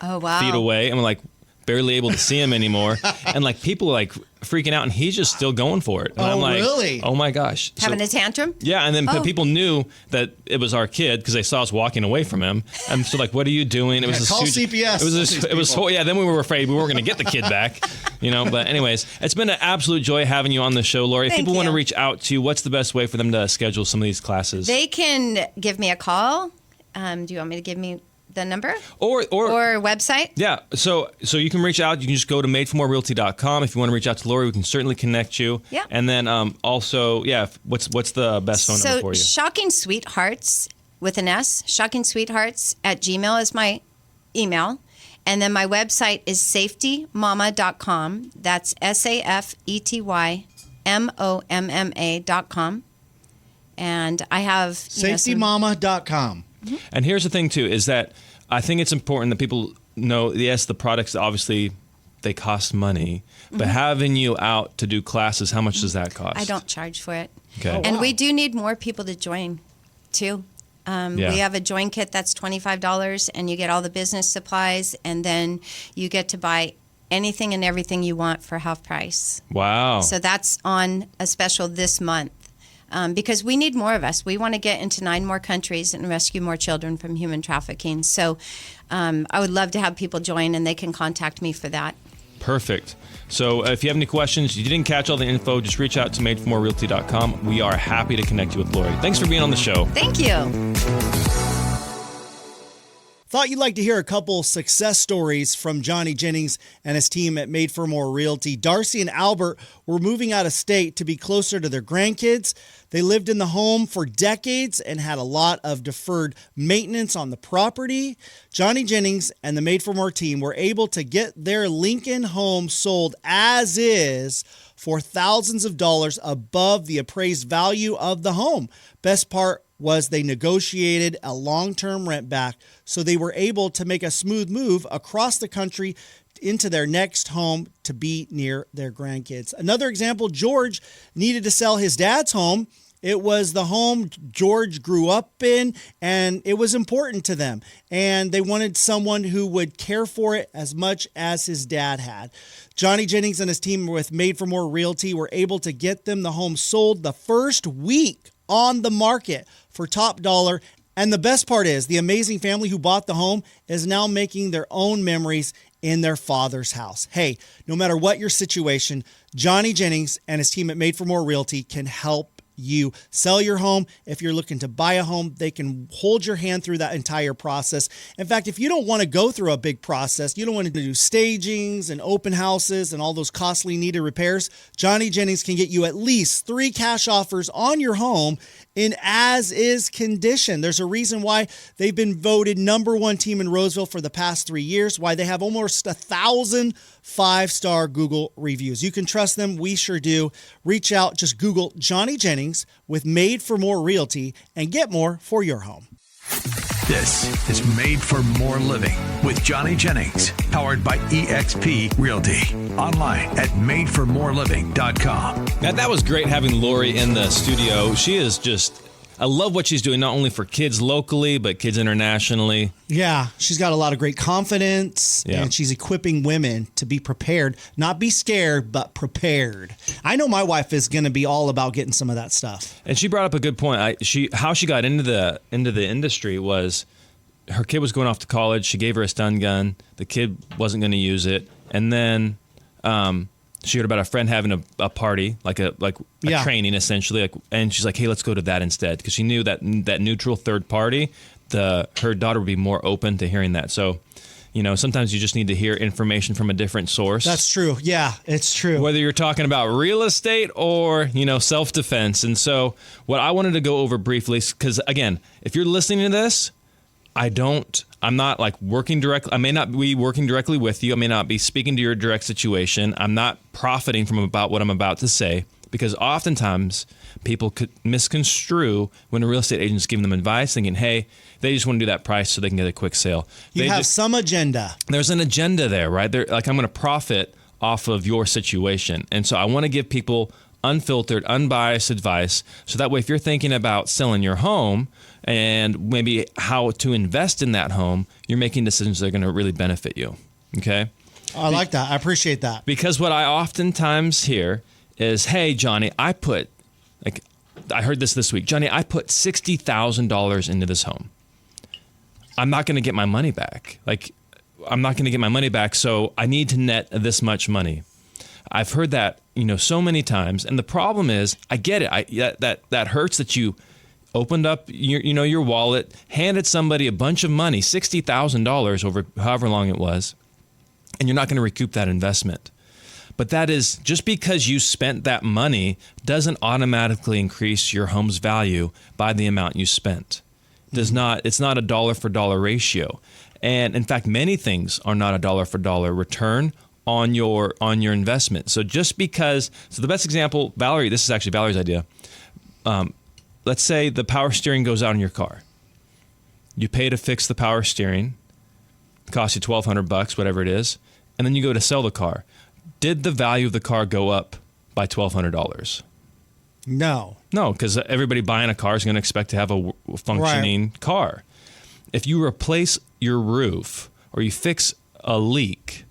Oh, wow. feet away, and we're like barely able to see him anymore. And like people are like freaking out, and he's just still going for it. And Oh, I'm like, really? Oh my gosh. So- Having a tantrum? yeah, and then Oh. people knew that it was our kid because they saw us walking away from him. And so, like, what are you doing? It was Yeah, this call huge, CPS It was on this, these it was people. yeah. Then we were afraid we weren't going to get the kid back, But anyways, it's been an absolute joy having you on the show, Lori. If Thank people want to you. reach out to you, what's the best way for them to schedule some of these classes? They can give me a call. Do you want me to give me the number or or website? yeah, so you can reach out. You can just go to madeformorerealty.com. If you want to reach out to Lori, we can certainly connect you. Yeah. And then also, what's the best phone number for you? Shocking Sweethearts with an S, Shocking Sweethearts at Gmail is my email. And then my website is safetymomma.com. That's SAFETYMOMMA.com. And I have SafetyMama.com. And here's the thing, too, is that I think it's important that people know, yes, the products, obviously, they cost money. But having you out to do classes, how much does that cost? I don't charge for it. Okay. And we do need more people to join, too. Yeah. We have a join kit that's $25, and you get all the business supplies, and then you get to buy anything and everything you want for half price. Wow. So that's on a special this month. Because we need more of us. We want to get into 9 more countries and rescue more children from human trafficking. So I would love to have people join, and they can contact me for that. Perfect. So if you have any questions, you didn't catch all the info, just reach out to madeformorerealty.com. We are happy to connect you with Lori. Thanks for being on the show. Thank you. Thought you'd like to hear a couple success stories from Johnny Jennings and his team at Made for More Realty. Darcy and Albert were moving out of state to be closer to their grandkids. They lived in the home for decades and had a lot of deferred maintenance on the property. Johnny Jennings and the Made for More team were able to get their Lincoln home sold as is for thousands of dollars above the appraised value of the home. Best part was they negotiated a long-term rent back, so they were able to make a smooth move across the country into their next home to be near their grandkids. Another example, George needed to sell his dad's home. It was the home George grew up in, and it was important to them. And they wanted someone who would care for it as much as his dad had. Johnny Jennings and his team with Made for More Realty were able to get them the home sold the first week on the market for top dollar. And the best part is the amazing family who bought the home is now making their own memories in their father's house. Hey, no matter what your situation, Johnny Jennings and his team at Made for More Realty can help you sell your home. If you're looking to buy a home, they can hold your hand through that entire process. In fact, if you don't want to go through a big process, you don't want to do stagings and open houses and all those costly needed repairs, Johnny Jennings can get you at least 3 cash offers on your home in as-is condition. There's a reason why they've been voted #1 team in Roseville for the past 3 years, why they have almost 1,000 5-star Google reviews. You can trust them. We sure do. Reach out. Just Google Johnny Jennings with Made for More Realty and get more for your home. This is Made for More Living with Johnny Jennings, powered by eXp Realty. Online at madeformoreliving.com. Now, that was great having Lori in the studio. She is just, I love what she's doing, not only for kids locally, but kids internationally. Yeah, she's got a lot of great confidence, Yeah. and she's equipping women to be prepared, not be scared, but prepared. I know my wife is going to be all about getting some of that stuff. And she brought up a good point. How she got into the industry was her kid was going off to college. She gave her a stun gun. The kid wasn't going to use it, and then she heard about a friend having a party, like a training essentially, and she's like, "Hey, let's go to that instead," because she knew that neutral third party, her daughter would be more open to hearing that. So, sometimes you just need to hear information from a different source. That's true. Yeah, it's true. Whether you're talking about real estate or, self-defense. And so what I wanted to go over briefly, because again, if you're listening to this, I'm not like working directly. I may not be working directly with you. I may not be speaking to your direct situation. I'm not profiting from about what I'm about to say, because oftentimes people could misconstrue when a real estate agent's giving them advice, thinking, hey, they just want to do that price so they can get a quick sale. You have some agenda. There's an agenda there, right? They're like, I'm going to profit off of your situation. And so I want to give people unfiltered, unbiased advice. So that way, if you're thinking about selling your home and maybe how to invest in that home, you're making decisions that are going to really benefit you. Okay? I like that. I appreciate that. Because what I oftentimes hear is, hey, Johnny, I heard this week. Johnny, I put $60,000 into this home. I'm not going to get my money back. I'm not going to get my money back, so I need to net this much money. I've heard that, so many times, and the problem is, I get it. That hurts that you opened up your wallet, handed somebody a bunch of money, $60,000 over however long it was, and you're not going to recoup that investment. But that is just because you spent that money doesn't automatically increase your home's value by the amount you spent. It's not a dollar for dollar ratio. And in fact, many things are not a dollar for dollar return on your investment. So the best example, Valerie, this is actually Valerie's idea. Let's say the power steering goes out in your car. You pay to fix the power steering. It costs you $1,200, whatever it is. And then you go to sell the car. Did the value of the car go up by $1,200? No. No, because everybody buying a car is going to expect to have a functioning car. If you replace your roof or you fix a leak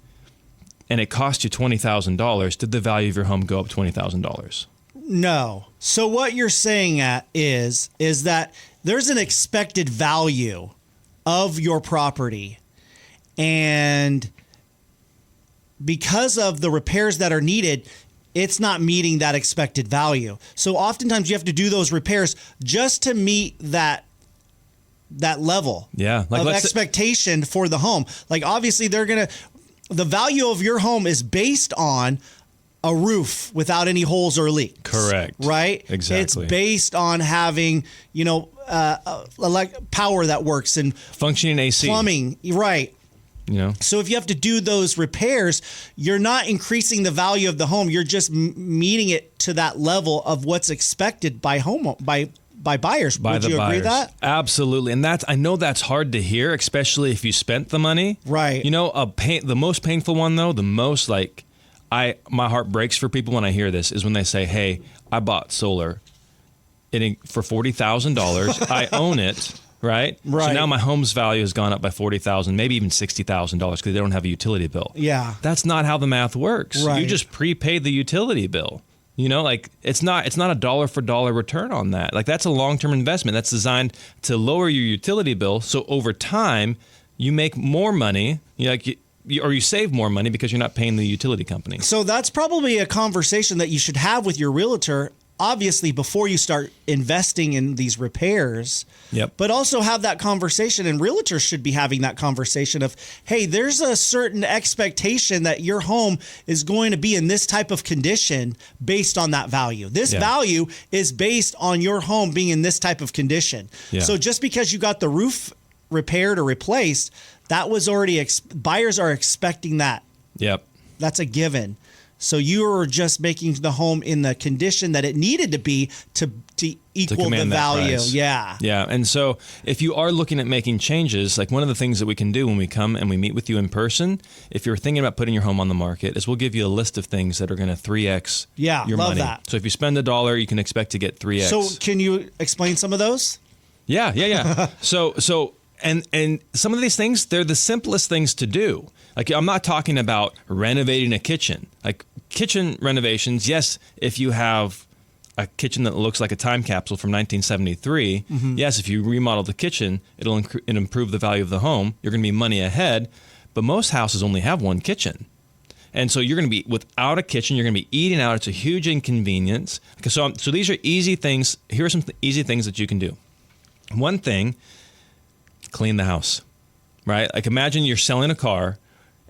and it cost you $20,000, did the value of your home go up $20,000? No. So what you're saying is that there's an expected value of your property, and because of the repairs that are needed, it's not meeting that expected value. So oftentimes you have to do those repairs just to meet that level of expectation for the home. Like obviously the value of your home is based on a roof without any holes or leaks. Correct. Right? Exactly. It's based on having, power that works and functioning AC. Plumbing. Right. So if you have to do those repairs, you're not increasing the value of the home. You're just meeting it to that level of what's expected by buyers. Would you agree with that? Absolutely. And I know that's hard to hear, especially if you spent the money. Right. The most painful one though, my heart breaks for people when I hear this is when they say, "Hey, I bought solar for $40,000. I own it." Right. So now my home's value has gone up by $40,000, maybe even $60,000 because they don't have a utility bill. Yeah. That's not how the math works. Right. You just prepaid the utility bill. It's not a dollar for dollar return on that. Like that's a long-term investment that's designed to lower your utility bill. So over time, you make more money. Or you save more money because you're not paying the utility company. So that's probably a conversation that you should have with your realtor, obviously, before you start investing in these repairs. Yep. But also have that conversation, and realtors should be having that conversation of, hey, there's a certain expectation that your home is going to be in this type of condition based on that value. This value is based on your home being in this type of condition. Yeah. So just because you got the roof repaired or replaced, that was already buyers are expecting that. Yep. That's a given. So you are just making the home in the condition that it needed to be to equal the value. Yeah. Yeah. And so if you are looking at making changes, like one of the things that we can do when we come and we meet with you in person, if you're thinking about putting your home on the market, is we'll give you a list of things that are going to 3x your money. That. So if you spend $1, you can expect to get 3x. So can you explain some of those? Yeah. So And some of these things, they're the simplest things to do. Like I'm not talking about renovating a kitchen. Like kitchen renovations, yes, if you have a kitchen that looks like a time capsule from 1973, yes, if you remodel the kitchen, it'll improve the value of the home. You're going to be money ahead. But most houses only have one kitchen. And so you're going to be without a kitchen. You're going to be eating out. It's a huge inconvenience. So these are easy things. Here are some easy things that you can do. One thing, clean the house, right? Like imagine you're selling a car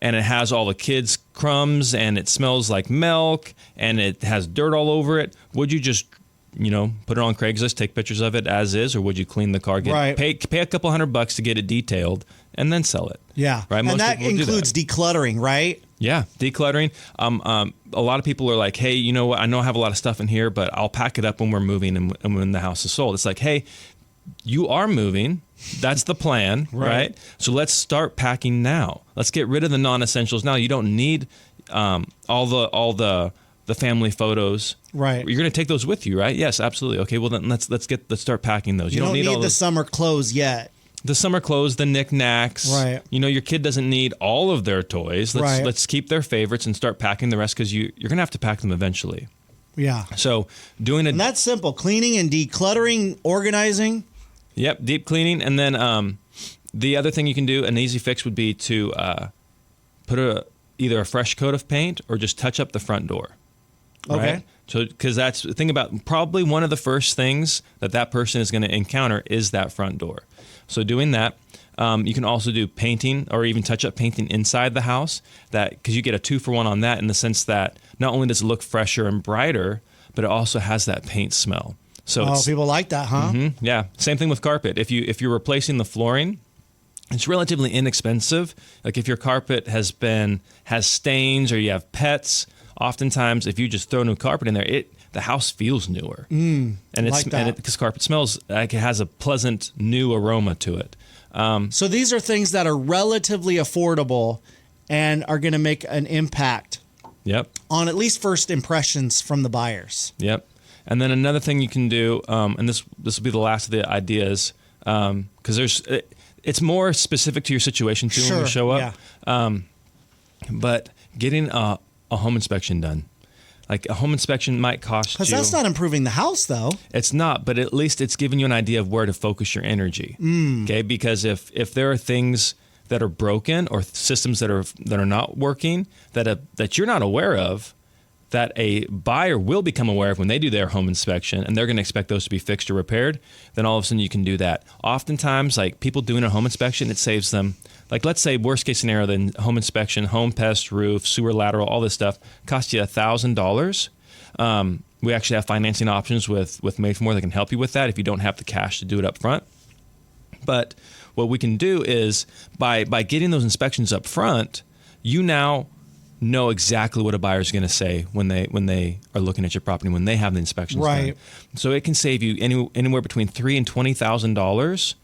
and it has all the kids' crumbs and it smells like milk and it has dirt all over it. Would you just, put it on Craigslist, take pictures of it as is, or would you clean the car, pay a couple $100 to get it detailed and then sell it? Yeah. Right. And that includes decluttering, right? Yeah, decluttering. A lot of people are like, hey, you know what? I know I have a lot of stuff in here, but I'll pack it up when we're moving and when the house is sold. It's like, hey, you are moving. That's the plan, right? So let's start packing now. Let's get rid of the non-essentials now. You don't need all the family photos. Right. You're going to take those with you, right? Yes, absolutely. Okay, well then let's start packing those. You don't need all the summer clothes yet. The summer clothes, the knickknacks. Right. Your kid doesn't need all of their toys. Let's keep their favorites and start packing the rest because you're going to have to pack them eventually. Yeah. So and that's simple. Cleaning and decluttering, organizing. Yep, deep cleaning. And then the other thing you can do, an easy fix would be to put either a fresh coat of paint or just touch up the front door. Okay. Right? So, because think about probably one of the first things that person is going to encounter is that front door. So doing that, you can also do painting or even touch up painting inside the house. Because you get a 2-for-1 on that in the sense that not only does it look fresher and brighter, but it also has that paint smell. So people like that, huh? Mm-hmm, yeah. Same thing with carpet. If you're replacing the flooring, it's relatively inexpensive. Like if your carpet has stains or you have pets, oftentimes if you just throw new carpet in there, the house feels newer. And because carpet smells like it has a pleasant new aroma to it. So these are things that are relatively affordable and are going to make an impact. Yep. On at least first impressions from the buyers. Yep. And then another thing you can do, and this will be the last of the ideas, because it's more specific to your situation too when you show up. Yeah. But getting a home inspection done. Like a home inspection might cost you. Because that's not improving the house, though. It's not, but at least it's giving you an idea of where to focus your energy. Okay, because if there are things that are broken or systems that are not working that you're not aware of, that a buyer will become aware of when they do their home inspection, and they're going to expect those to be fixed or repaired, then all of a sudden you can do that. Oftentimes, like people doing a home inspection, it saves them. Like let's say worst case scenario, then home inspection, home pest, roof, sewer lateral, all this stuff costs you $1,000. We actually have financing options with Made for More that can help you with that if you don't have the cash to do it up front. But what we can do is by getting those inspections up front, you now know exactly what a buyer is going to say when they are looking at your property, when they have the inspections done. So it can save you anywhere between $3,000 and $20,000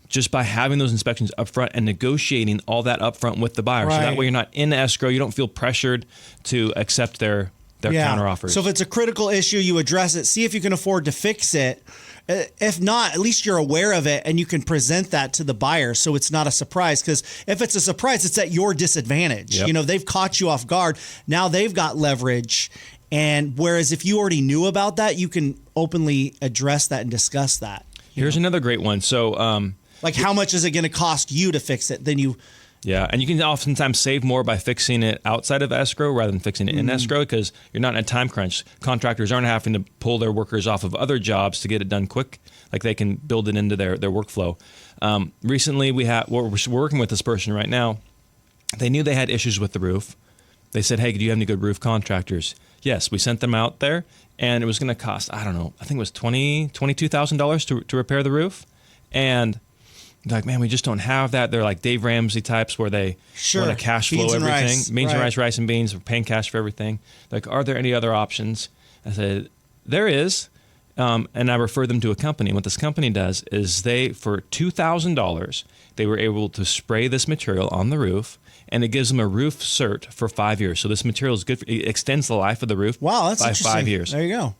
just by having those inspections up front and negotiating all that up front with the buyer. So that way you're not in escrow. You don't feel pressured to accept their counteroffers. So if it's a critical issue, you address it. See if you can afford to fix it. If not, at least you're aware of it and you can present that to the buyer so it's not a surprise. Because if it's a surprise, it's at your disadvantage. Yep. You know, they've caught you off guard. Now they've got leverage. And whereas if you already knew about that, you can openly address that and discuss that. Here's another great one. So, like how much is it going to cost you to fix it? Then you... Yeah, and you can oftentimes save more by fixing it outside of escrow rather than fixing it in escrow because you're not in a time crunch. Contractors aren't having to pull their workers off of other jobs to get it done quick. Like they can build it into their workflow. Recently, we're working with this person right now. They knew they had issues with the roof. They said, hey, do you have any good roof contractors? Yes, we sent them out there, and it was going to cost, I don't know, I think it was $22,000 to repair the roof. And they're like, man, we just don't have that. They're like Dave Ramsey types where they want to cash flow everything. Beans and rice, rice and beans. We're paying cash for everything. Like, are there any other options? I said, there is. And I referred them to a company. What this company does is for $2,000, they were able to spray this material on the roof, and it gives them a roof cert for 5 years. So this material is good. It extends the life of the roof that's by interesting. 5 years. There you go.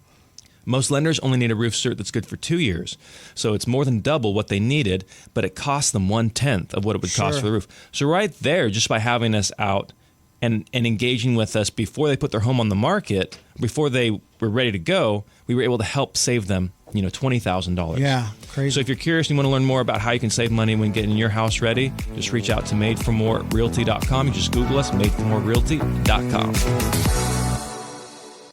Most lenders only need a roof cert that's good for 2 years. So it's more than double what they needed, but it costs them 1/10 of what it would cost for the roof. So right there, just by having us out and engaging with us before they put their home on the market, before they were ready to go, we were able to help save them, $20,000. Yeah, crazy. So if you're curious and you want to learn more about how you can save money when getting your house ready, just reach out to madeformorerealty.com. You just Google us, madeformorerealty.com.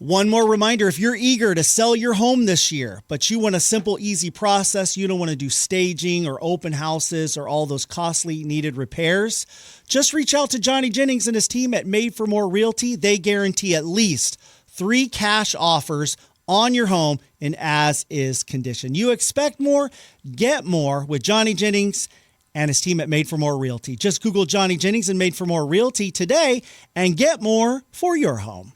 One more reminder, if you're eager to sell your home this year, but you want a simple, easy process, you don't want to do staging or open houses or all those costly needed repairs, just reach out to Johnny Jennings and his team at Made for More Realty. They guarantee at least 3 cash offers on your home in as-is condition. You expect more, get more with Johnny Jennings and his team at Made for More Realty. Just Google Johnny Jennings and Made for More Realty today and get more for your home.